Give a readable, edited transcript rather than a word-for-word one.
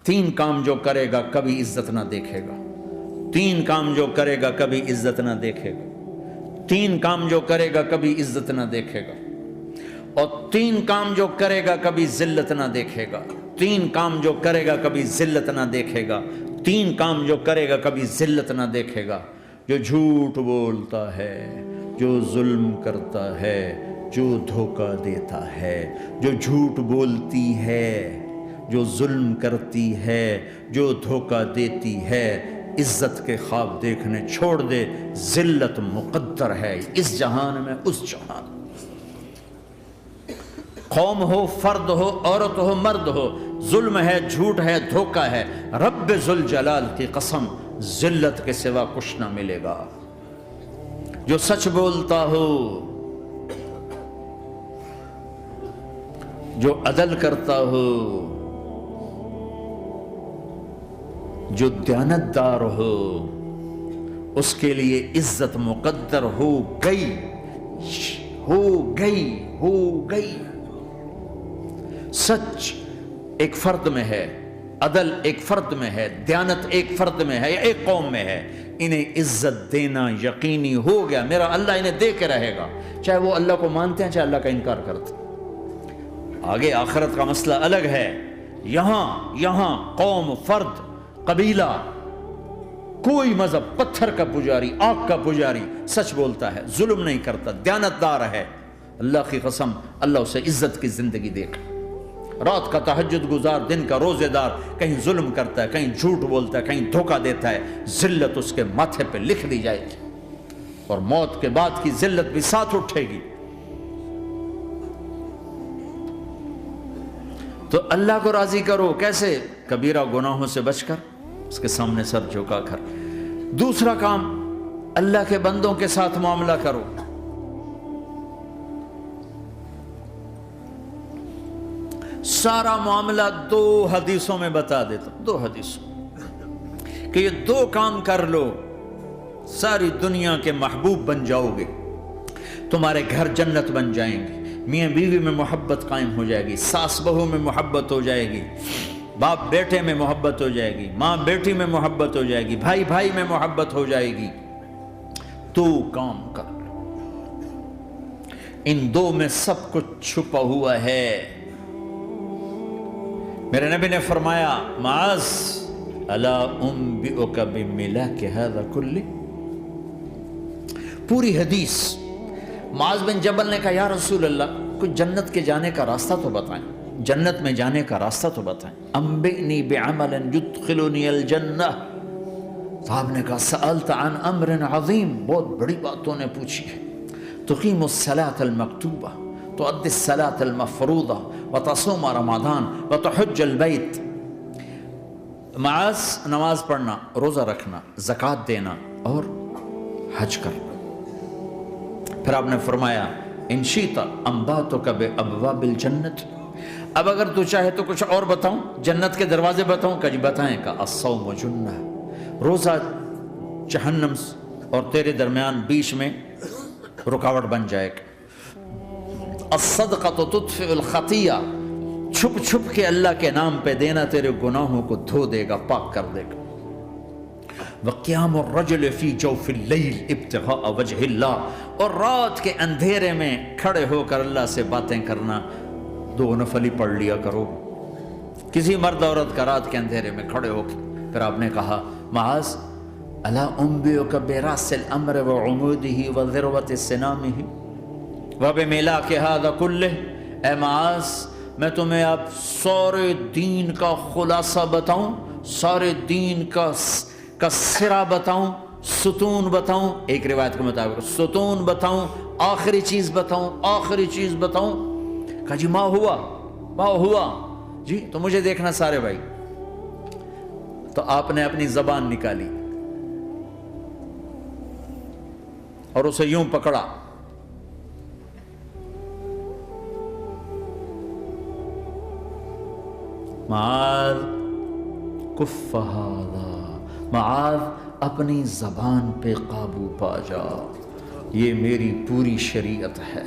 تین کام جو کرے گا کبھی عزت نہ دیکھے گا، تین کام جو کرے گا کبھی عزت نہ دیکھے گا، تین کام جو کرے گا کبھی عزت نہ دیکھے گا، اور تین کام جو کرے گا کبھی ذلت نہ دیکھے گا، تین کام جو کرے گا کبھی ذلت نہ دیکھے گا، تین کام جو کرے گا کبھی ذلت نہ دیکھے گا۔ جو جھوٹ بولتا ہے، جو ظلم کرتا ہے، جو دھوکہ دیتا ہے، جو جھوٹ بولتی ہے، جو ظلم کرتی ہے، جو دھوکہ دیتی ہے، عزت کے خواب دیکھنے چھوڑ دے، ذلت مقدر ہے اس جہان میں اس جہان۔ قوم ہو، فرد ہو، عورت ہو، مرد ہو، ظلم ہے، جھوٹ ہے، دھوکہ ہے، رب ذوالجلال کی قسم ذلت کے سوا کچھ نہ ملے گا۔ جو سچ بولتا ہو، جو عدل کرتا ہو، جو دیانتدار ہو، اس کے لیے عزت مقدر ہو گئی، ہو گئی، ہو گئی۔ سچ ایک فرد میں ہے، عدل ایک فرد میں ہے، دیانت ایک فرد میں ہے یا ایک قوم میں ہے، انہیں عزت دینا یقینی ہو گیا، میرا اللہ انہیں دے کے رہے گا، چاہے وہ اللہ کو مانتے ہیں چاہے اللہ کا انکار کرتے ہیں۔ آگے آخرت کا مسئلہ الگ ہے، یہاں قوم، فرد، قبیلہ، کوئی مذہب، پتھر کا پجاری، آگ کا پجاری، سچ بولتا ہے، ظلم نہیں کرتا، دیانتدار ہے، اللہ کی قسم اللہ اسے عزت کی زندگی دے گا۔ رات کا تہجد گزار، دن کا روزے دار، کہیں ظلم کرتا ہے، کہیں جھوٹ بولتا ہے، کہیں دھوکہ دیتا ہے، ذلت اس کے ماتھے پہ لکھ دی جائے گی، اور موت کے بعد کی ذلت بھی ساتھ اٹھے گی۔ تو اللہ کو راضی کرو، کیسے؟ کبیرہ گناہوں سے بچ کر، اس کے سامنے سر جھکا کر۔ دوسرا کام، اللہ کے بندوں کے ساتھ معاملہ کرو۔ سارا معاملہ دو حدیثوں میں بتا دیتا ہوں، دو حدیثوں کہ یہ دو کام کر لو، ساری دنیا کے محبوب بن جاؤ گے، تمہارے گھر جنت بن جائیں گے، میاں بیوی میں محبت قائم ہو جائے گی، ساس بہو میں محبت ہو جائے گی، باپ بیٹے میں محبت ہو جائے گی، ماں بیٹی میں محبت ہو جائے گی، بھائی بھائی میں محبت ہو جائے گی۔ دو کام کر لو، ان دو میں سب کچھ چھپا ہوا ہے۔ میرے نبی نے فرمایا، معاذ الا انبئک بملاک ھذا کلہ، پوری حدیث۔ معاذ بن جبل نے کہا یا رسول اللہ، کچھ جنت کے جانے کا راستہ تو بتائیں، جنت میں جانے کا راستہ تو بتائیں۔ انبئنی بعمل یدخلنی الجنہ، صاحب نے کہا سألت عن امر عظیم، بہت بڑی باتوں نے پوچھی ہے۔ تقیم الصلاۃ المکتوبہ، تؤدی الصلاۃ المفروضہ، وتصوم رمضان، وتحج البیت۔ معاذ، نماز پڑھنا، روزہ رکھنا، زکوٰۃ دینا اور حج کرنا۔ پھر آپ نے فرمایا ان شئت انبأتک بابواب الجنۃ، اب اگر تو چاہے تو کچھ اور بتاؤں، جنت کے دروازے بتاؤں؟ کہ جی بتائیں۔ کہ الصوم جنہ، روزہ جہنم اور تیرے درمیان بیچ میں رکاوٹ بن جائے گا۔ الصدقۃ تطفئ الخطیہ، چھپ چھپ کے اللہ کے نام پہ دینا تیرے گناہوں کو دھو دے گا، پاک کر دے گا۔ وقیام الرجل فی جوف اللیل ابتغاء وجہ اللہ، اور رات کے اندھیرے میں کھڑے ہو کر اللہ سے باتیں کرنا، دو نفلی پڑھ لیا کرو، کسی مرد عورت کا رات کے اندھیرے میں کھڑے ہو کے۔ پھر آپ نے کہا معاذ الا انبئک براس الامر وعمودہ وذروۃ سنامہ وبملاک ھذا کلہ، اے معاذ میں تمہیں اب سارے دین کا خلاصہ بتاؤں، سارے دین کا سرا بتاؤں، ستون بتاؤں، ایک روایت کے مطابق ستون بتاؤں، آخری چیز بتاؤں، آخری چیز بتاؤں؟ کہا جی ما ہوا جی، تو مجھے دیکھنا سارے بھائی۔ تو آپ نے اپنی زبان نکالی اور اسے یوں پکڑا، معاذ کف ھذا، معاذ اپنی زبان پہ قابو پا جا، یہ میری پوری شریعت ہے۔